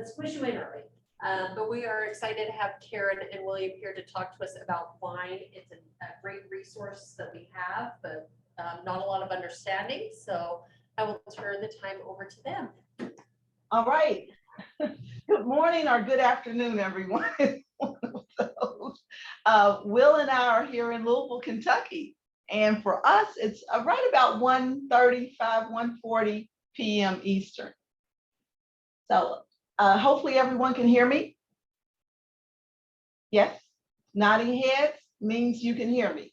squish you in early. But we are excited to have Karen and William here to talk to us about wine. It's a great resource that we have, but not a lot of understanding. So I will turn the time over to them. All right. Good morning or good afternoon, everyone. Will and I are here in Louisville, Kentucky. And for us, it's right about 1:35, 1:40 p.m. Eastern. So hopefully everyone can hear me. Yes, nodding heads means you can hear me.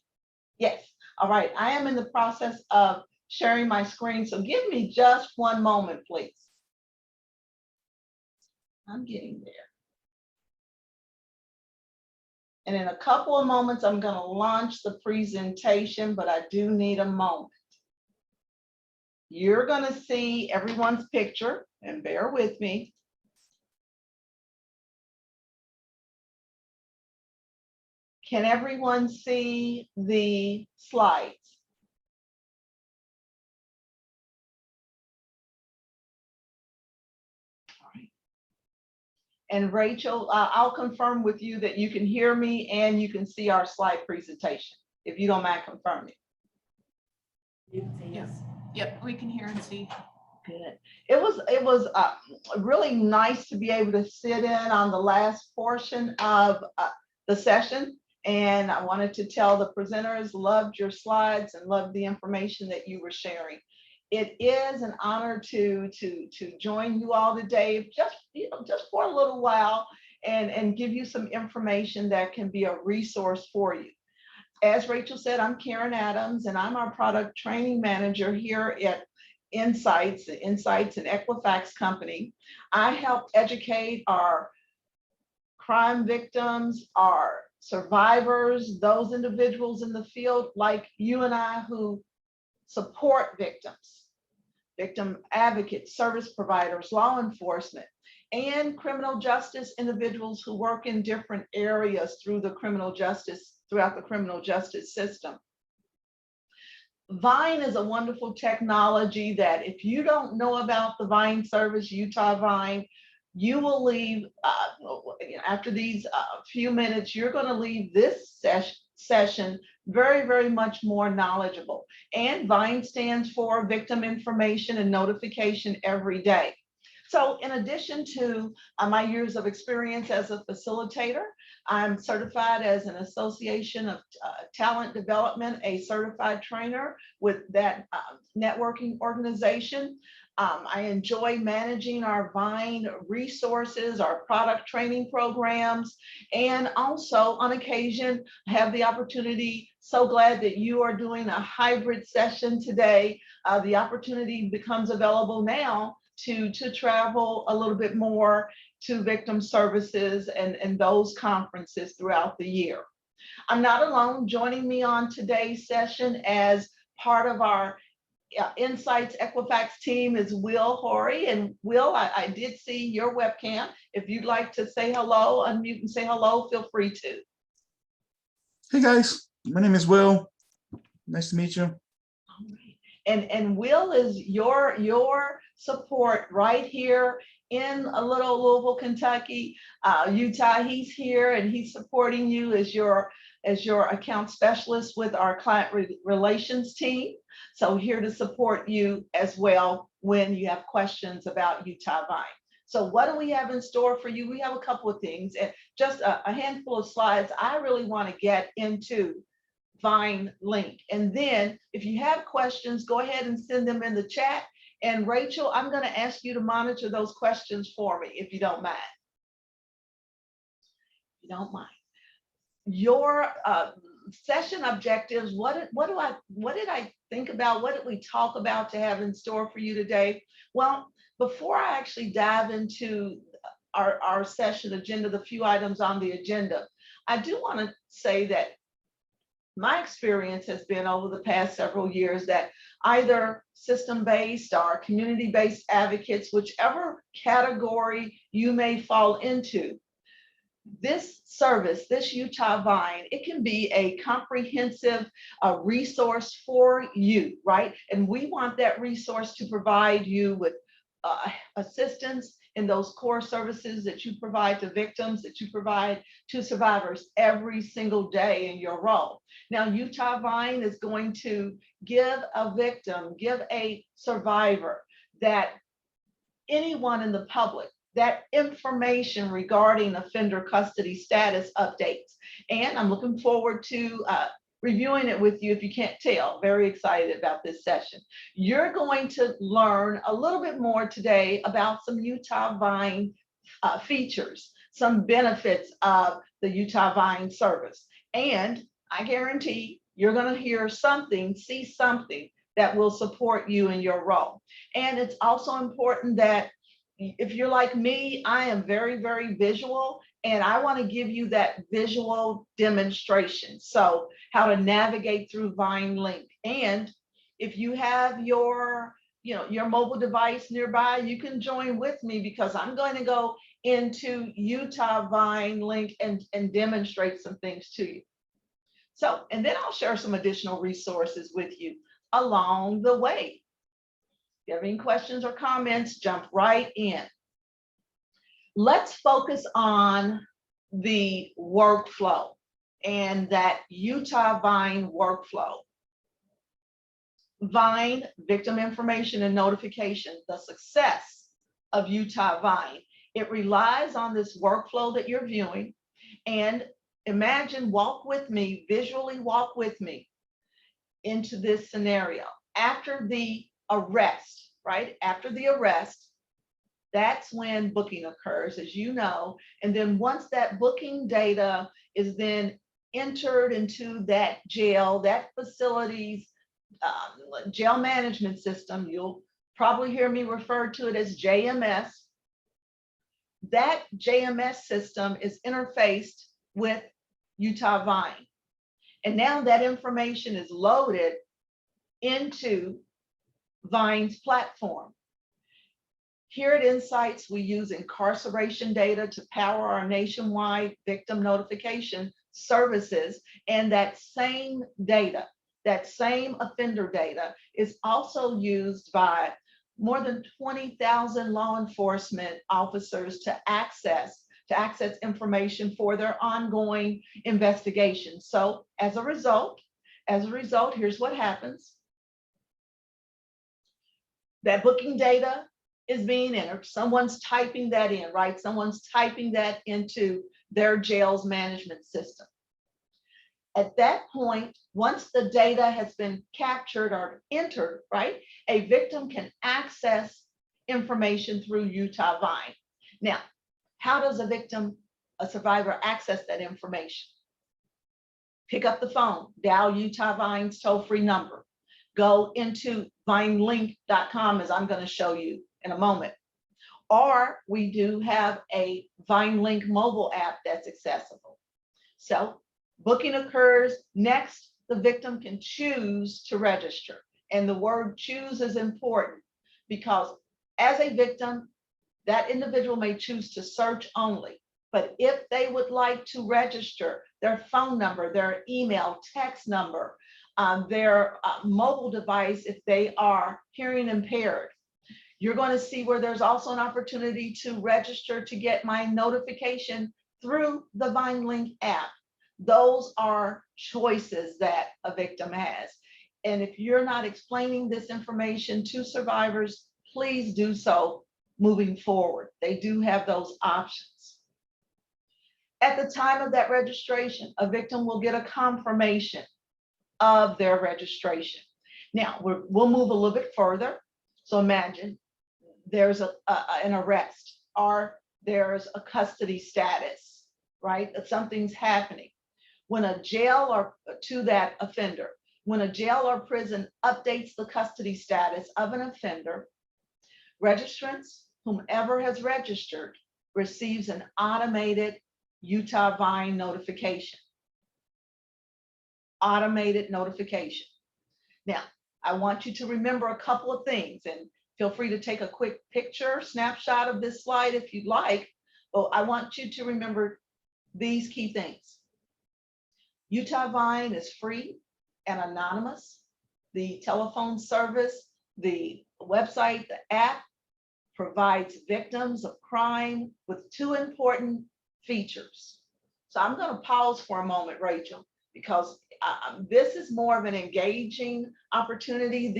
Yes, all right. I am in the process of sharing my screen, so give me just one moment, please. I'm getting there. And in a couple of moments, I'm going to launch the presentation, but I do need a moment. You're going to see everyone's picture, and bear with me. Can everyone see the slides? All right. And Rachel, I'll confirm with you that you can hear me and you can see our slide presentation, if you don't mind confirming. You can say yes. Yep, we can hear and see. Good. It was really nice to be able to sit in on the last portion of the session. And I wanted to tell the presenters, loved your slides and loved the information that you were sharing. It is an honor to join you all today, just for a little while, and give you some information that can be a resource for you. As Rachel said, I'm Karen Adams, and I'm our product training manager here at Insights and Equifax company. I help educate our crime victims, our survivors, those individuals in the field like you and I who support victims, victim advocates, service providers, law enforcement, and criminal justice individuals who work in different areas throughout the criminal justice system. Vine is a wonderful technology that if you don't know about the Vine service, Utah Vine, you will leave, after these few minutes, you're going to leave this session very, very much more knowledgeable. And Vine stands for Victim Information and Notification Every Day. So in addition to my years of experience as a facilitator, I'm certified as an Association of Talent Development, a certified trainer with that networking organization. I enjoy managing our Vine resources, our product training programs, and also on occasion have the opportunity, so glad that you are doing a hybrid session today. The opportunity becomes available now to travel a little bit more to victim services and those conferences throughout the year. I'm not alone. Joining me on today's session as part of our Insights Equifax team is Will Horry. And Will, I did see your webcam. If you'd like to say hello, unmute and say hello, feel free to. Hey guys, my name is Will. Nice to meet you. All right. And Will is your support right here in a little Louisville, Kentucky, Utah. He's here and he's supporting you as your account specialist with our client relations team. So here to support you as well when you have questions about Utah Vine. So what do we have in store for you? We have a couple of things and just a handful of slides. I really want to get into Vine link. And then if you have questions, go ahead and send them in the chat. And Rachel, I'm going to ask you to monitor those questions for me, if you don't mind. If you don't mind. Your session objectives, what did I think about? What did we talk about to have in store for you today? Well, before I actually dive into our session agenda, the few items on the agenda, I do want to say that my experience has been over the past several years that either system-based or community-based advocates, whichever category you may fall into, this service, this Utah Vine, it can be a comprehensive resource for you, right? And we want that resource to provide you with assistance in those core services that you provide to victims, that you provide to survivors every single day in your role. Now, Utah Vine is going to give a victim, give a survivor, that anyone in the public, that information regarding offender custody status updates. And I'm looking forward to reviewing it with you if you can't tell. Very excited about this session. You're going to learn a little bit more today about some Utah Vine features, some benefits of the Utah Vine service. And I guarantee you're going to hear something, see something that will support you in your role. And it's also important that if you're like me, I am very, very visual, and I want to give you that visual demonstration. So how to navigate through Vine Link. And if you have your mobile device nearby, you can join with me, because I'm going to go into Utah Vine Link and demonstrate some things to you. So, and then I'll share some additional resources with you along the way. If you have any questions or comments, jump right in. Let's focus on the workflow and that Utah Vine workflow. Vine, victim information and notification, the success of Utah Vine. It relies on this workflow that you're viewing. And imagine, walk with me, visually walk with me into this scenario. After the arrest, right? After the arrest, that's when booking occurs, as you know. And then once that booking data is then entered into that jail, that facility's jail management system, you'll probably hear me refer to it as JMS. That JMS system is interfaced with Utah Vine. And now that information is loaded into Vine's platform. Here at Insights, we use incarceration data to power our nationwide victim notification services. And that same data, that same offender data, is also used by more than 20,000 law enforcement officers to access information for their ongoing investigation. So as a result, here's what happens. That booking data is being entered. Someone's typing that in, right? Someone's typing that into their jail's management system. At that point, once the data has been captured or entered, right, a victim can access information through Utah Vine. Now, how does a survivor access that information? Pick up the phone, dial Utah Vine's toll-free number, go into vinelink.com, as I'm going to show you in a moment. Or we do have a VineLink mobile app that's accessible. So booking occurs. Next, the victim can choose to register. And the word choose is important, because as a victim, that individual may choose to search only. But if they would like to register their phone number, their email, text number, their mobile device, if they are hearing impaired, you're going to see where there's also an opportunity to register to get my notification through the VineLink app. Those are choices that a victim has. And if you're not explaining this information to survivors, please do so moving forward. They do have those options. At the time of that registration, a victim will get a confirmation of their registration. Now, we'll move a little bit further. So imagine there's an arrest, or there's a custody status, right? That something's happening. When a jail or to that offender, when a jail or prison updates the custody status of an offender, registrants, whomever has registered, receives an automated Utah Vine notification. Automated notification. Now, I want you to remember a couple of things, and feel free to take a quick picture, snapshot of this slide if you'd like. But I want you to remember these key things. Utah Vine is free and anonymous. The telephone service, the website, the app provides victims of crime with two important features. So I'm going to pause for a moment, Rachel, because this is more of an engaging opportunity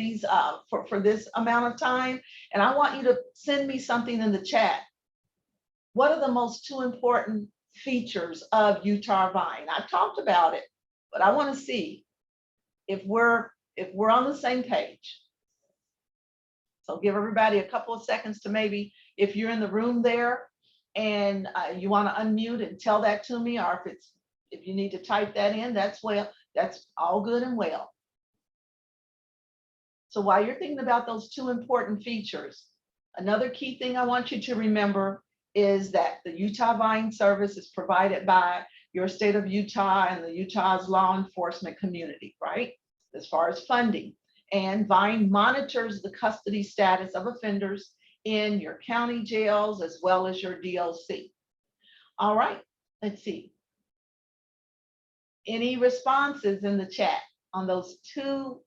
for this amount of time. And I want you to send me something in the chat. What are the most two important features of Utah Vine? I've talked about it, but I want to see if we're on the same page. So give everybody a couple of seconds to maybe, if you're in the room there and you want to unmute and tell that to me, or if you need to type that in, that's all good and well. So while you're thinking about those two important features, another key thing I want you to remember is that the Utah Vine service is provided by your state of Utah and the Utah's law enforcement community, right? As far as funding. And Vine monitors the custody status of offenders in your county jails as well as your DOC. All right, let's see. Any responses in the chat on those two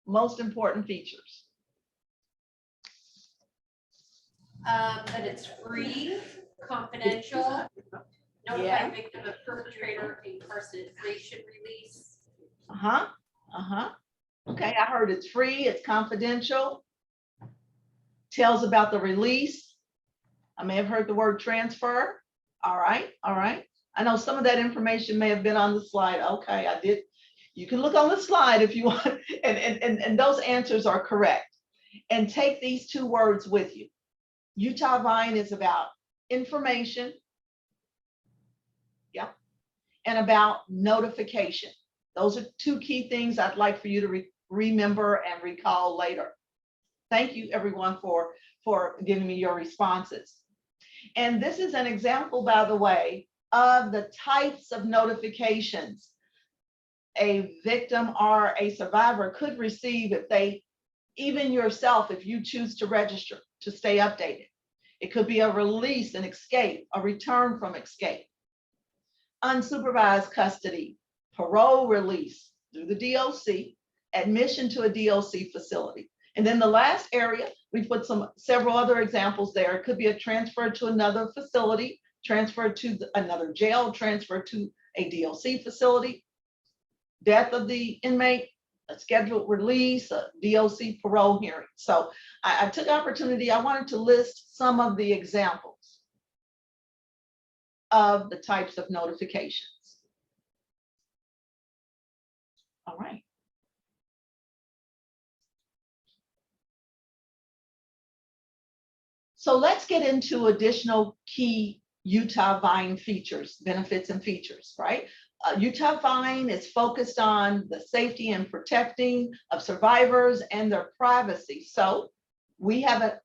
most important features? That it's free, confidential, notify victim of perpetrator incarceration release. Okay, I heard it's free, it's confidential, tells about the release. I may have heard the word transfer. All right. I know some of that information may have been on the slide. Okay, I did. You can look on the slide if you want, and those answers are correct. And take these two words with you. Utah Vine is about information, yeah, and about notification. Those are two key things I'd like for you to remember and recall later. Thank you, everyone, for giving me your responses. And this is an example, by the way, of the types of notifications a victim or a survivor could receive even yourself, if you choose to register to stay updated. It could be a release, an escape, a return from escape, unsupervised custody, parole release through the DOC, admission to a DOC facility. And then the last area, we put several other examples there. It could be a transfer to another facility, transfer to another jail, transfer to a DOC facility, death of the inmate, a scheduled release, a DOC parole hearing. So I took opportunity, I wanted to list some of the examples of the types of notifications. All right. So let's get into additional key Utah Vine features, benefits and features, right? Utah Vine is focused on the safety and protecting of survivors and their privacy. So we have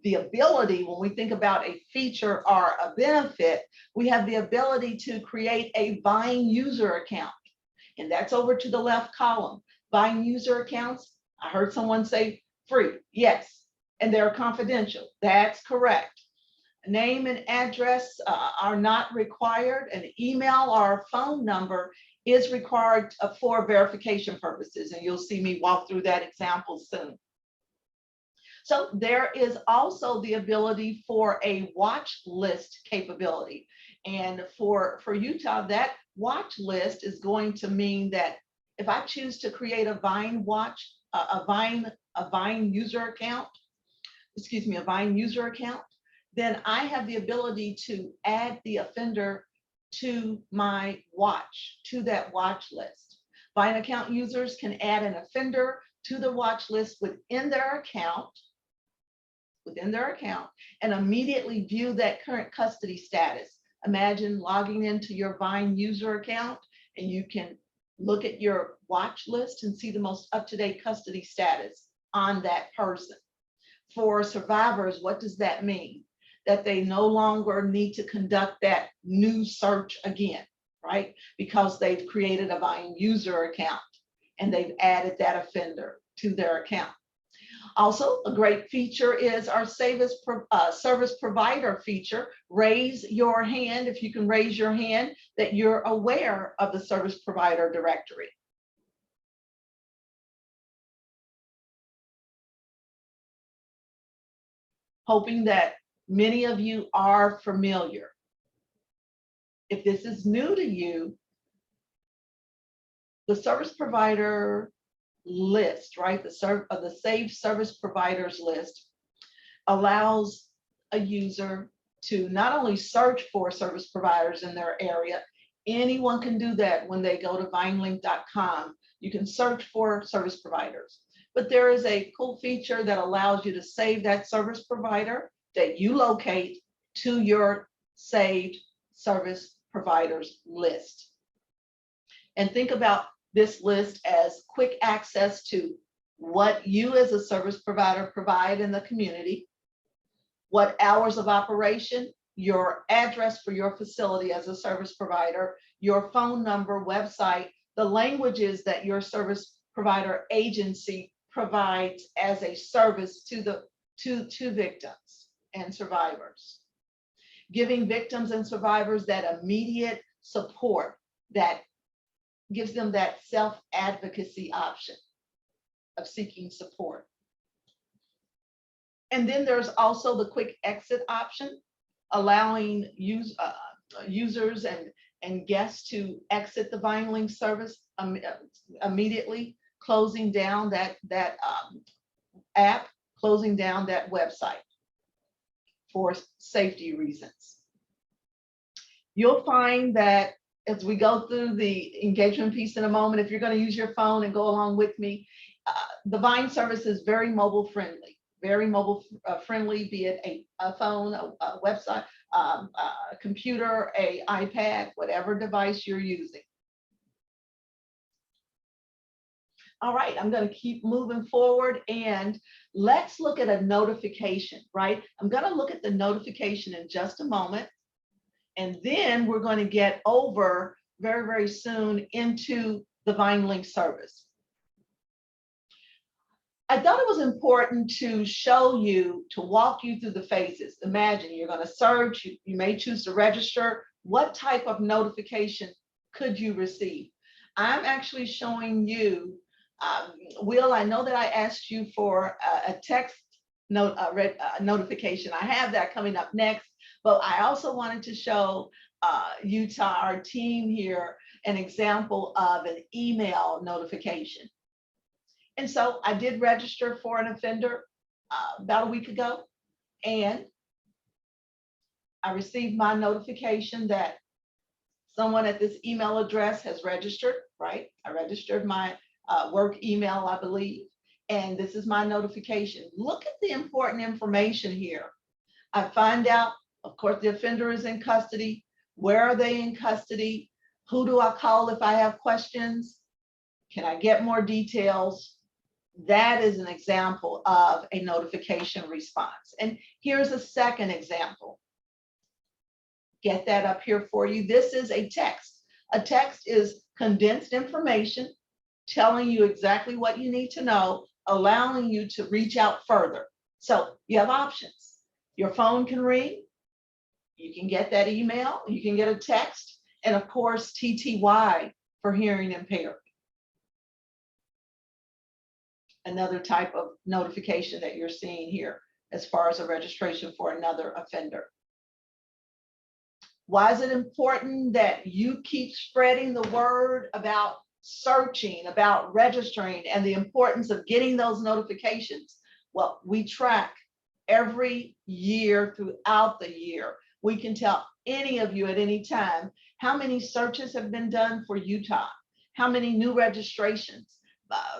the ability, when we think about a feature or a benefit, we have the ability to create a Vine user account. And that's over to the left column. Vine user accounts, I heard someone say free, yes. And they're confidential, that's correct. Name and address are not required. An email or a phone number is required for verification purposes. And you'll see me walk through that example soon. So there is also the ability for a watch list capability. And for Utah, that watch list is going to mean that if I choose to create a Vine watch, a Vine user account, a Vine user account, then I have the ability to add the offender to my watch, to that watch list. Vine account users can add an offender to the watch list within their account, and immediately view that current custody status. Imagine logging into your Vine user account and you can look at your watch list and see the most up-to-date custody status on that person. For survivors, what does that mean? That they no longer need to conduct that new search again, right? Because they've created a Vine user account and they've added that offender to their account. Also, a great feature is our service provider feature. Raise your hand, if you can raise your hand, that you're aware of the service provider directory. hoping that many of you are familiar. If this is new to you, the service provider list, right? The saved service providers list allows a user to not only search for service providers in their area. Anyone can do that when they go to vinelink.com. You can search for service providers, but there is a cool feature that allows you to save that service provider that you locate to your saved service providers list. And think about this list as quick access to what you as a service provider provide in the community, what hours of operation, your address for your facility as a service provider, your phone number, website, the languages that your service provider agency provides as a service to victims and survivors. Giving victims and survivors that immediate support that gives them that self-advocacy option of seeking support. And then there's also the quick exit option, allowing users and guests to exit the VineLink service immediately, closing down that app, closing down that website for safety reasons. You'll find that as we go through the engagement piece in a moment, if you're going to use your phone and go along with me, the Vine service is very mobile friendly. Very mobile friendly, be it a phone, a website, a computer, a iPad, whatever device you're using. All right, I'm going to keep moving forward and let's look at a notification, right? I'm going to look at the notification in just a moment. And then we're going to get over very, very soon into the VineLink service. I thought it was important to show you, to walk you through the phases. Imagine you're going to search, you may choose to register. What type of notification could you receive? I'm actually showing you, Will, I know that I asked you for a text notification. I have that coming up next, but I also wanted to show Utah, our team here, an example of an email notification. And so I did register for an offender about a week ago, and I received my notification that someone at this email address has registered, right? I registered my work email, I believe, and this is my notification. Look at the important information here. I find out, of course, the offender is in custody. Where are they in custody? Who do I call if I have questions? Can I get more details? That is an example of a notification response. And here's a second example. Get that up here for you. This is a text. A text is condensed information telling you exactly what you need to know, allowing you to reach out further. So you have options. Your phone can ring. You can get that email. You can get a text. And of course, TTY for hearing impaired. Another type of notification that you're seeing here as far as a registration for another offender. Why is it important that you keep spreading the word about searching, about registering, and the importance of getting those notifications? Well, we track every year throughout the year. We can tell any of you at any time how many searches have been done for Utah, how many new registrations.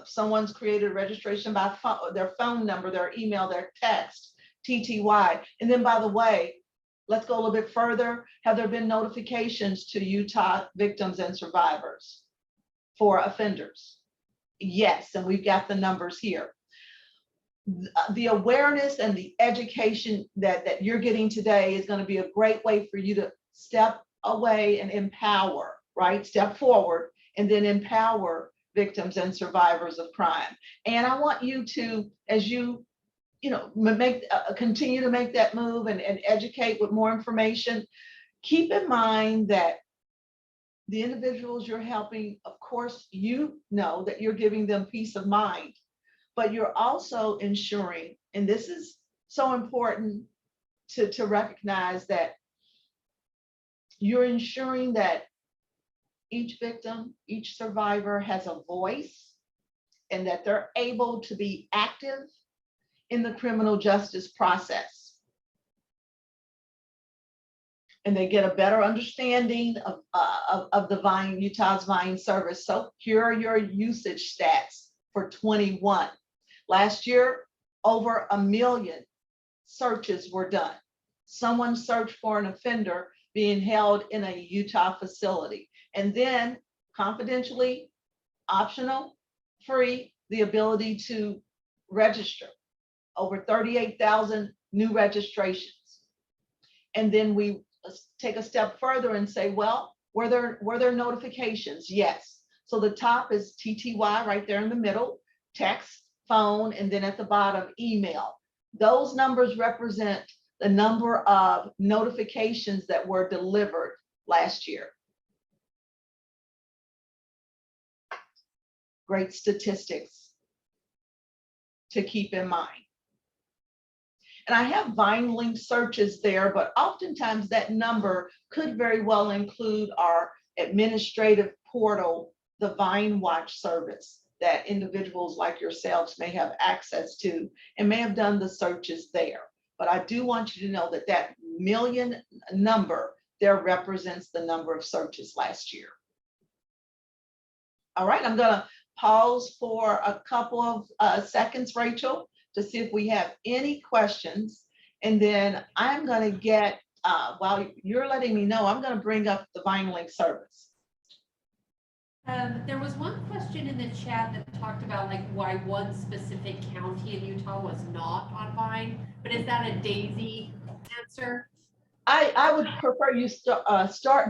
Someone's created a registration by their phone number, their email, their text, TTY. And then, by the way, let's go a little bit further. Have there been notifications to Utah victims and survivors for offenders? Yes, and we've got the numbers here. The awareness and the education that you're getting today is going to be a great way for you to step away and empower, right? Step forward and then empower victims and survivors of crime. And I want you to, as you continue to make that move and educate with more information, keep in mind that the individuals you're helping, of course, you know that you're giving them peace of mind, but you're also ensuring, and this is so important to recognize that you're ensuring that each victim, each survivor has a voice and that they're able to be active in the criminal justice process. And they get a better understanding of the Utah's Vine service. So here are your usage stats for 21. Last year, over 1 million searches were done. Someone searched for an offender being held in a Utah facility. And then confidentially, optional, free, the ability to register. Over 38,000 new registrations. And then we take a step further and say, well, were there notifications? Yes. So the top is TTY right there in the middle, text, phone, and then at the bottom, email. Those numbers represent the number of notifications that were delivered last year. Great statistics to keep in mind. And I have Vine link searches there, but oftentimes that number could very well include our administrative portal, the Vine Watch service that individuals like yourselves may have access to and may have done the searches there. But I do want you to know that that million number there represents the number of searches last year. All right, I'm gonna pause for a couple of seconds, Rachel, to see if we have any questions. And then I'm gonna get, while you're letting me know, I'm gonna bring up the Vine link service. There was one question in the chat that talked about like why one specific county in Utah was not on Vine, but is that a Daisy answer? I would prefer you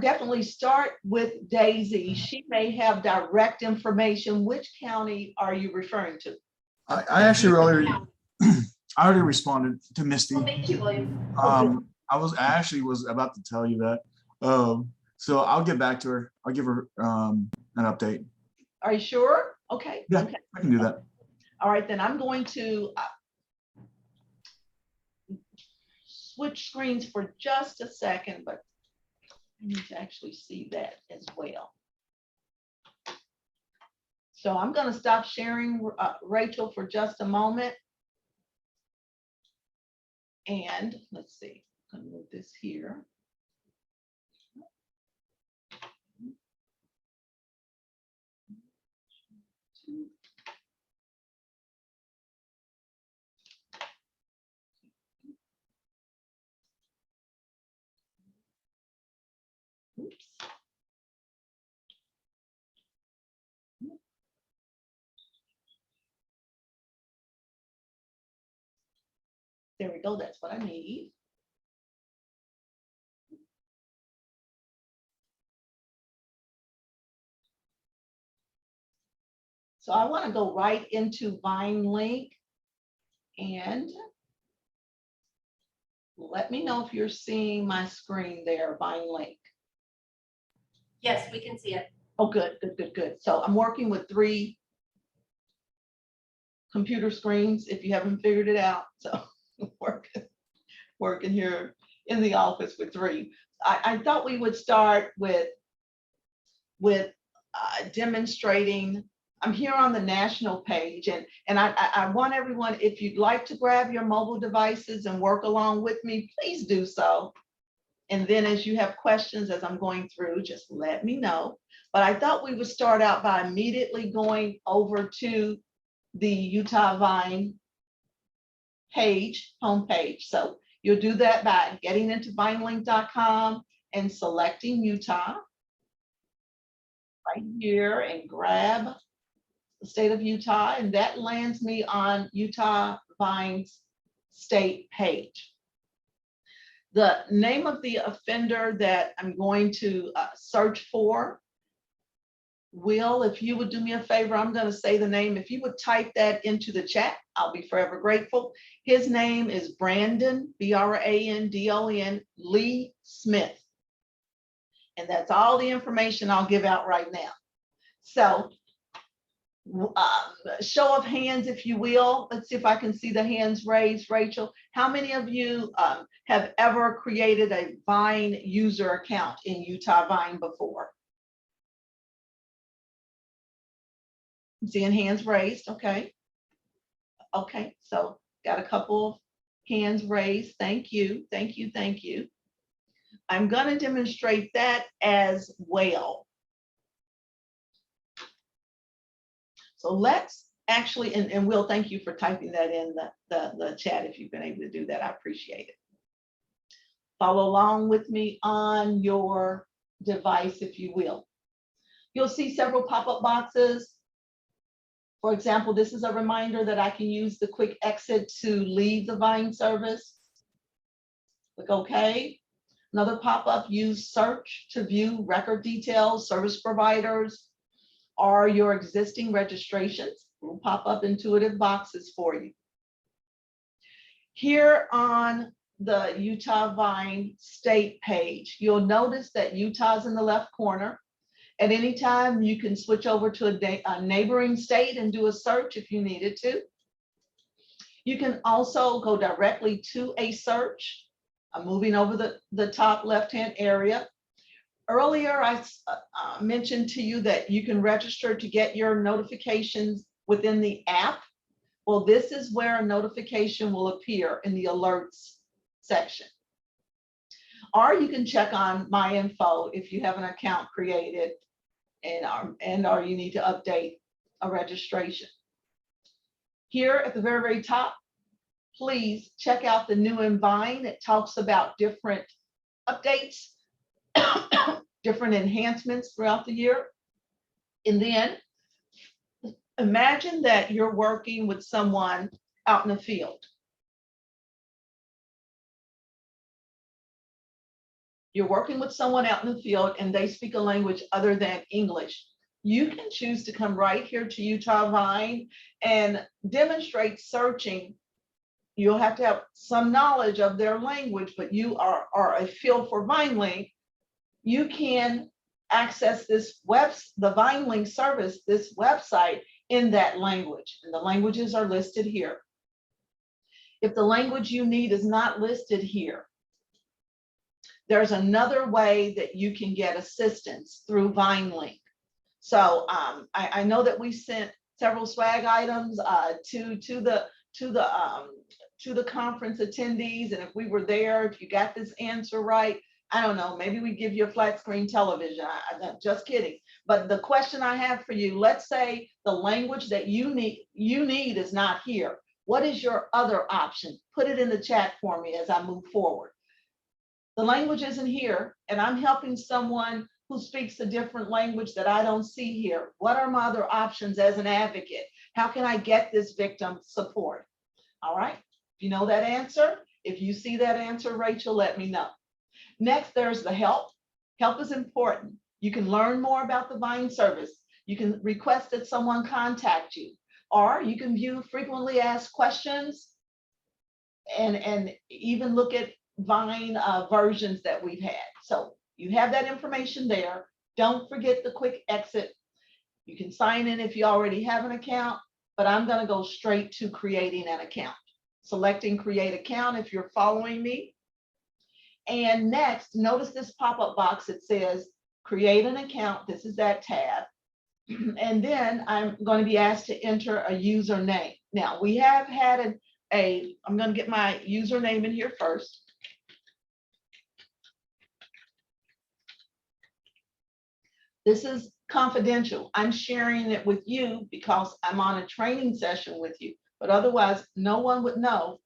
definitely start with Daisy. She may have direct information. Which county are you referring to? I actually I already responded to Misty. Well, thank you, William. I actually was about to tell you that. So I'll get back to her. I'll give her an update. Are you sure? Okay. Yeah, okay. I can do that. All right, then I'm going to switch screens for just a second, but I need to actually see that as well. So I'm going to stop sharing, Rachel, for just a moment. And let's see, I'm going to move this here. Oops. There we go, that's what I need. So I want to go right into Vine link and let me know if you're seeing my screen there, Vine link. Yes, we can see it. Oh, good, good, good, good. So I'm working with 3 computer screens, if you haven't figured it out. So working here in the office with 3. I thought we would start with demonstrating. I'm here on the national page, and I want everyone, if you'd like to grab your mobile devices and work along with me, please do so. And then as you have questions as I'm going through, just let me know. But I thought we would start out by immediately going over to the Utah Vine page, homepage. So you'll do that by getting into vinelink.com and selecting Utah right here and grab the state of Utah, and that lands me on Utah Vine's state page. The name of the offender that I'm going to search for, Will, if you would do me a favor, I'm going to say the name. If you would type that into the chat, I'll be forever grateful. His name is Brandon, Brandon Lee Smith. And that's all the information I'll give out right now. So Show of hands, if you will. Let's see if I can see the hands raised. Rachel, how many of you have ever created a Vine user account in Utah Vine before? I'm seeing hands raised. Okay. Okay, so got a couple of hands raised. Thank you, thank you, thank you. I'm going to demonstrate that as well. So let's actually, and Will, thank you for typing that in the chat if you've been able to do that. I appreciate it. Follow along with me on your device, if you will. You'll see several pop-up boxes. For example, this is a reminder that I can use the quick exit to leave the Vine service. Click OK. Another pop-up, use search to view record details, service providers, or your existing registrations. Will pop up intuitive boxes for you. Here on the Utah Vine state page, you'll notice that Utah's in the left corner. At any time, you can switch over to a neighboring state and do a search if you needed to. You can also go directly to a search. I'm moving over the top left-hand area. Earlier, I mentioned to you that you can register to get your notifications within the app. Well, this is where a notification will appear in the alerts section. Or you can check on My Info if you have an account created or you need to update a registration. Here at the very, very top, please check out the new in Vine. It talks about different updates, different enhancements throughout the year. And then imagine that you're working with someone out in the field. You're working with someone out in the field and they speak a language other than English. You can choose to come right here to Utah Vine and demonstrate searching. You'll have to have some knowledge of their language, but you are a feel for VineLink. You can access the VineLink service, this website, in that language. And the languages are listed here. If the language you need is not listed here, there's another way that you can get assistance through VineLink. So I know that we sent several swag items to the conference attendees, and if we were there, if you got this answer right, I don't know, maybe we give you a flat screen television. I'm just kidding. But the question I have for you, let's say the language that you need is not here. What is your other option? Put it in the chat for me as I move forward. The language isn't here, and I'm helping someone who speaks a different language that I don't see here. What are my other options as an advocate? How can I get this victim support? All right, if you know that answer, if you see that answer, Rachel, let me know. Next, there's the help. Help is important. You can learn more about the Vine service. You can request that someone contact you, or you can view frequently asked questions and even look at Vine versions that we've had. So you have that information there. Don't forget the quick exit. You can sign in if you already have an account, but I'm going to go straight to creating an account. Selecting create account if you're following me. And next, notice this pop-up box. It says create an account. This is that tab. And then I'm going to be asked to enter a username. Now we have had I'm going to get my username in here first. This is confidential. I'm sharing it with you because I'm on a training session with you, but otherwise no one would know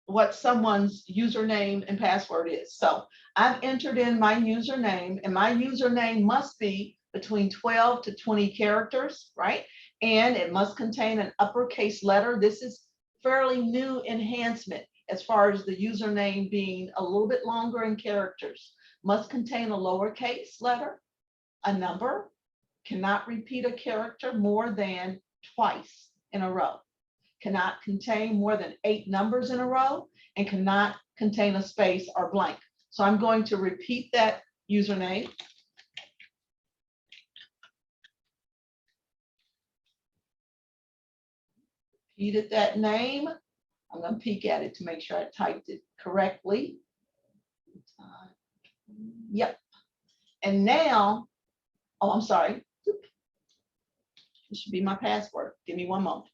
what someone's username and password is. So I've entered in my username, and my username must be between 12 to 20 characters, right? And it must contain an uppercase letter. This is fairly new enhancement as far as the username being a little bit longer in characters. Must contain a lowercase letter, a number, cannot repeat a character more than twice in a row, cannot contain more than 8 numbers in a row, and cannot contain a space or blank. So I'm going to repeat that username. repeated that name. I'm gonna peek at it to make sure I typed it correctly. Yep. And now, oh, I'm sorry. It should be my password. Give me one moment.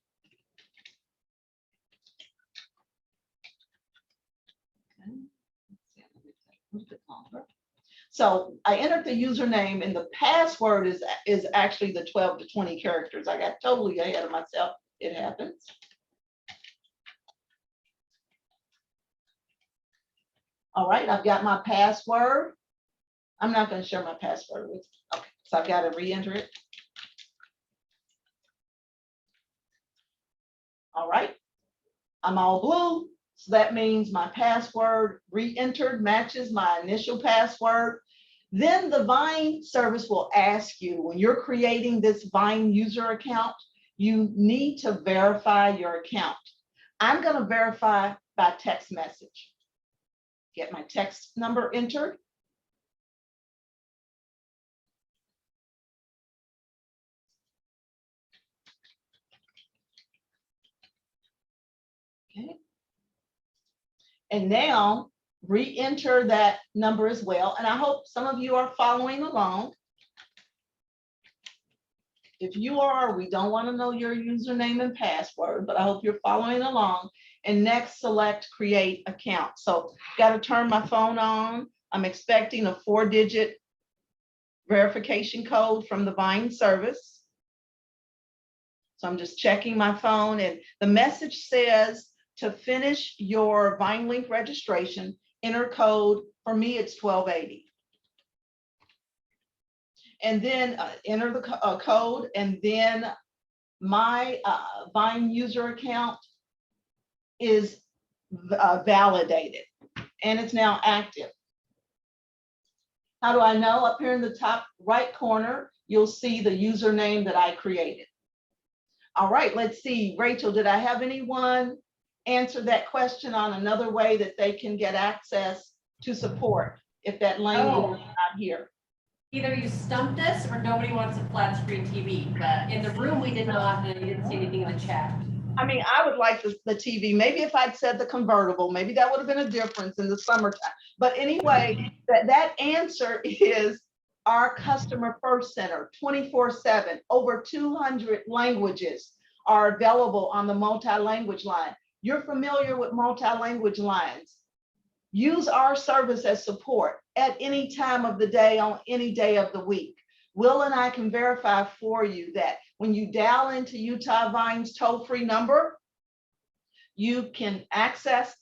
Okay. Let's see, let me take a little bit longer. So I entered the username and the password is actually the 12 to 20 characters. I got totally ahead of myself. It happens. All right, I've got my password. I'm not going to share my password with you. Okay, so I've got to re-enter it. All right, I'm all blue. So that means my password re-entered matches my initial password. Then the Vine service will ask you, when you're creating this Vine user account, you need to verify your account. I'm going to verify by text message. Get my text number entered. Okay. And now re-enter that number as well. And I hope some of you are following along. If you are, we don't want to know your username and password, but I hope you're following along. And next, select create account. So got to turn my phone on. I'm expecting a 4-digit verification code from the Vine service. So I'm just checking my phone, and the message says to finish your Vine link registration, enter code. For me, it's 1280. And then enter the code, and then my Vine user account is validated and it's now active. How do I know? Up here in the top right corner, you'll see the username that I created. All right, let's see. Rachel, did I have anyone answer that question on another way that they can get access to support if that language is not here? Either you stumped us or nobody wants a flat screen TV, but in the room we did not, and you didn't see anything in the chat. I mean, I would like the TV. Maybe if I'd said the convertible, maybe that would have been a difference in the summertime. But anyway, that answer is our customer first center, 24/7. Over 200 languages are available on the multi-language line. You're familiar with multi-language lines. Use our service as support at any time of the day, on any day of the week. Will and I can verify for you that when you dial into Utah Vine's toll-free number, you can access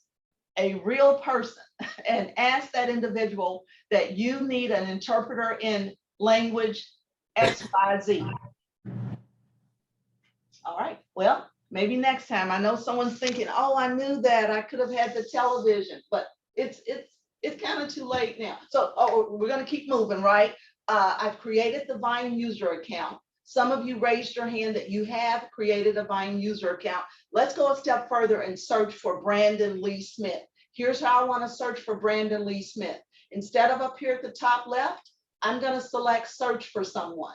a real person and ask that individual that you need an interpreter in language XYZ. All right, well, maybe next time. I know someone's thinking, oh, I knew that. I could have had the television, but it's kind of too late now. So we're going to keep moving, right? I've created the Vine user account. Some of you raised your hand that you have created a Vine user account. Let's go a step further and search for Brandon Lee Smith. Here's how I want to search for Brandon Lee Smith. Instead of up here at the top left, I'm going to select search for someone.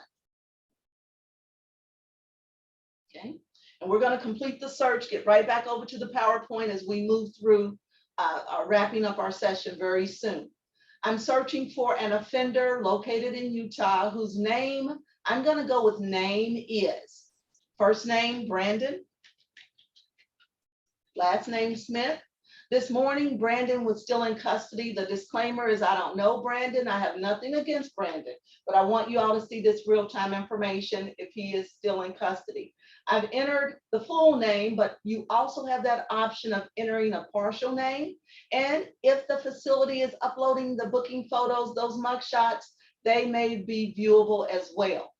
Okay, and we're going to complete the search, get right back over to the PowerPoint as we move through wrapping up our session very soon. I'm searching for an offender located in Utah whose name, I'm going to go with name is. First name, Brandon. Last name, Smith. This morning, Brandon was still in custody. The disclaimer is I don't know Brandon. I have nothing against Brandon, but I want you all to see this real-time information if he is still in custody. I've entered the full name, but you also have that option of entering a partial name. And if the facility is uploading the booking photos, those mugshots, they may be viewable as well.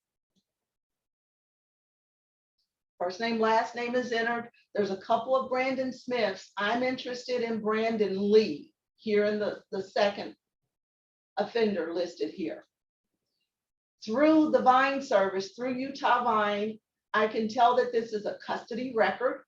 First name, last name is entered. There's a couple of Brandon Smiths. I'm interested in Brandon Lee here in the second offender listed here. Through the Vine service, through Utah Vine, I can tell that this is a custody record.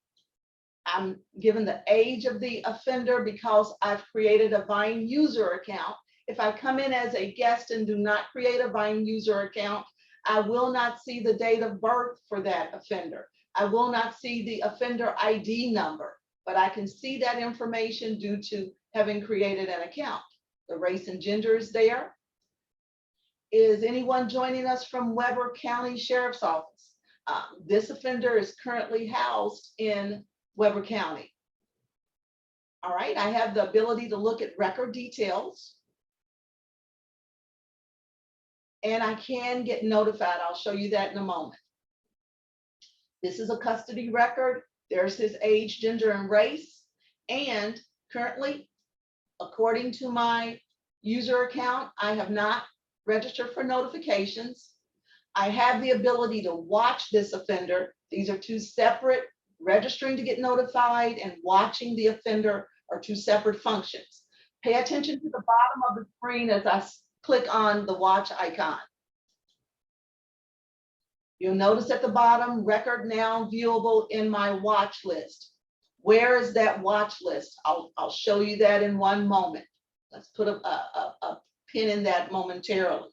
I'm given the age of the offender because I've created a Vine user account. If I come in as a guest and do not create a Vine user account, I will not see the date of birth for that offender. I will not see the offender ID number, but I can see that information due to having created an account. The race and gender is there. Is anyone joining us from Weber County Sheriff's Office? This offender is currently housed in Weber County. All right, I have the ability to look at record details. And I can get notified. I'll show you that in a moment. This is a custody record. There's his age, gender, and race. And currently, according to my user account, I have not registered for notifications. I have the ability to watch this offender. These are two separate, registering to get notified and watching the offender are two separate functions. Pay attention to the bottom of the screen as I click on the watch icon. You'll notice at the bottom, record now viewable in my watch list. Where is that watch list? I'll show you that in one moment. Let's put a pin in that momentarily.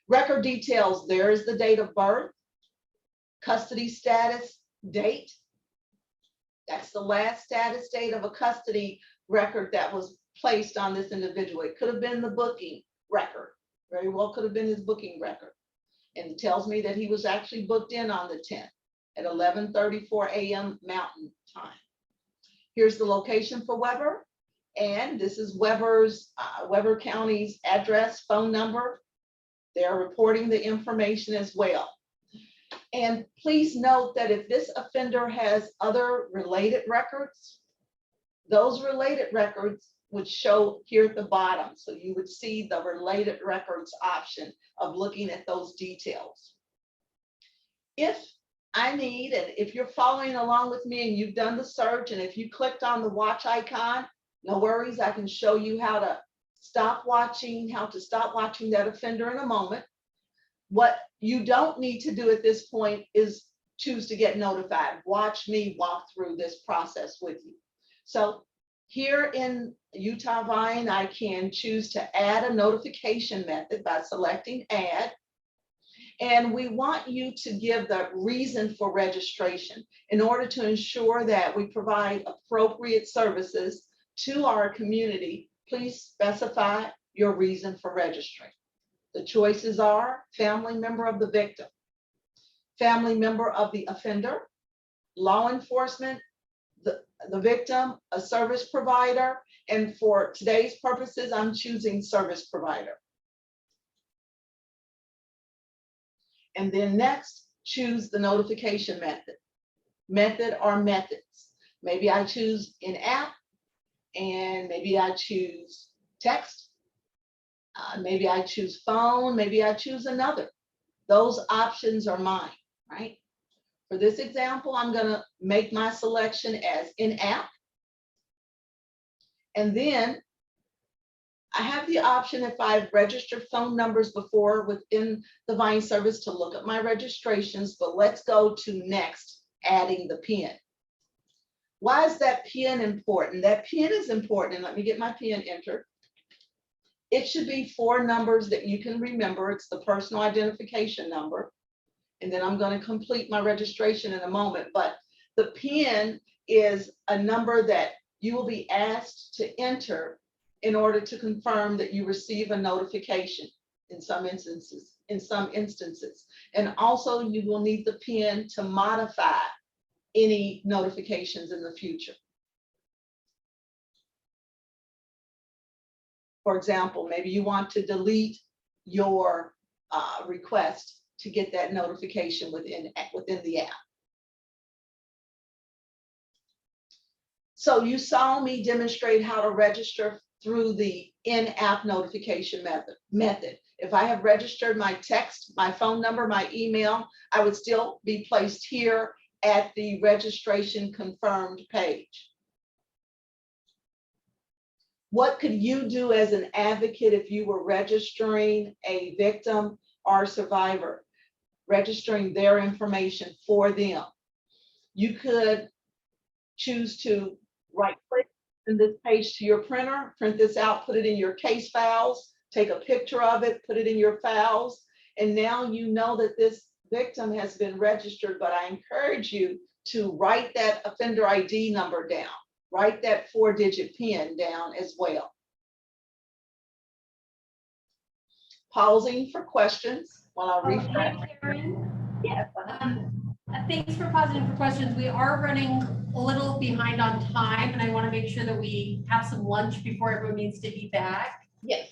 Record details, there is the date of birth, custody status date. That's the last status date of a custody record that was placed on this individual. It could have been the booking record. Very well could have been his booking record. And it tells me that he was actually booked in on the 10th at 11:34 a.m. Mountain Time. Here's the location for Weber. And this is Weber's, Weber County's address, phone number. They're reporting the information as well. And please note that if this offender has other related records, those related records would show here at the bottom. So you would see the related records option of looking at those details. If I need, and if you're following along with me and you've done the search, and if you clicked on the watch icon, no worries, I can show you how to stop watching that offender in a moment. What you don't need to do at this point is choose to get notified. Watch me walk through this process with you. So here in Utah Vine, I can choose to add a notification method by selecting add. And we want you to give the reason for registration in order to ensure that we provide appropriate services to our community. Please specify your reason for registering. The choices are family member of the victim, family member of the offender, law enforcement, the victim, a service provider, and for today's purposes, I'm choosing service provider. And then next, choose the notification method or methods. Maybe I choose in-app, and maybe I choose text. Maybe I choose phone, maybe I choose another. Those options are mine, right? For this example, I'm gonna make my selection as in-app. And then I have the option, if I've registered phone numbers before within the Vine service, to look at my registrations, but let's go to next, adding the PIN. Why is that PIN important? That PIN is important, and let me get my PIN entered. It should be 4 numbers that you can remember. It's the personal identification number. And then I'm going to complete my registration in a moment. But the PIN is a number that you will be asked to enter in order to confirm that you receive a notification in some instances. And also you will need the PIN to modify any notifications in the future. For example, maybe you want to delete your request to get that notification within the app. So you saw me demonstrate how to register through the in-app notification method. If I have registered my text, my phone number, my email, I would still be placed here at the registration confirmed page. What could you do as an advocate if you were registering a victim or survivor, registering their information for them? You could choose to right-click in this page to your printer, print this out, put it in your case files, take a picture of it, put it in your files, and now you know that this victim has been registered, but I encourage you to write that offender ID number down. Write that 4-digit PIN down as well. Pausing for questions while I Hey, refresh. Karen. Yes. Thanks for pausing for questions. We are running a little behind on time, and I want to make sure that we have some lunch before everyone needs to be back. Yes.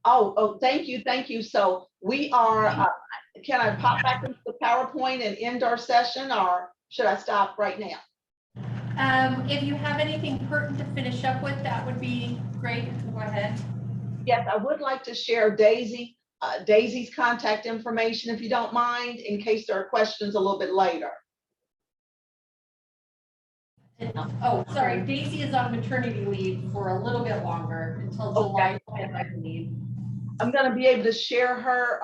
Oh, thank you. So we are, can I pop back into the PowerPoint and end our session, or should I stop right now? If you have anything pertinent to finish up with, that would be great. Go ahead. Yes, I would like to share Daisy's contact information, if you don't mind, in case there are questions a little bit later. Oh, sorry, Daisy is on maternity leave for a little bit longer until July 10th, I believe. I'm going to be able to share her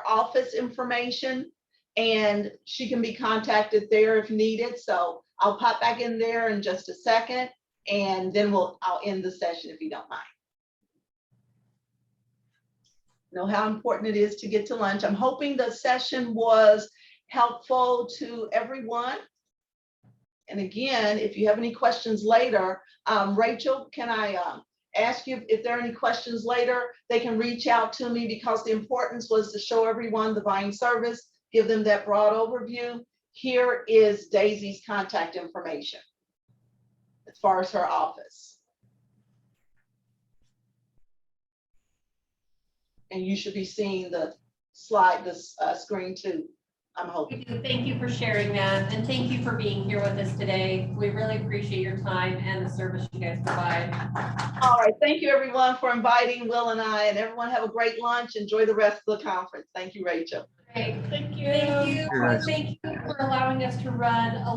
office information, and she can be contacted there if needed. So I'll pop back in there in just a second, and then I'll end the session if you don't mind. Know how important it is to get to lunch. I'm hoping the session was helpful to everyone. And again, if you have any questions later, Rachel, can I ask you if there are any questions later? They can reach out to me, because the importance was to show everyone the Vine service, give them that broad overview. Here is Daisy's contact information as far as her office. And you should be seeing the slide, screen too, I'm hoping. Thank you for sharing that, and thank you for being here with us today. We really appreciate your time and the service you guys provide. All right, thank you everyone for inviting Will and I, and everyone have a great lunch. Enjoy the rest of the conference. Thank you, Rachel. Great. Thank you. Thank you. You're right. Thank you for allowing us to run a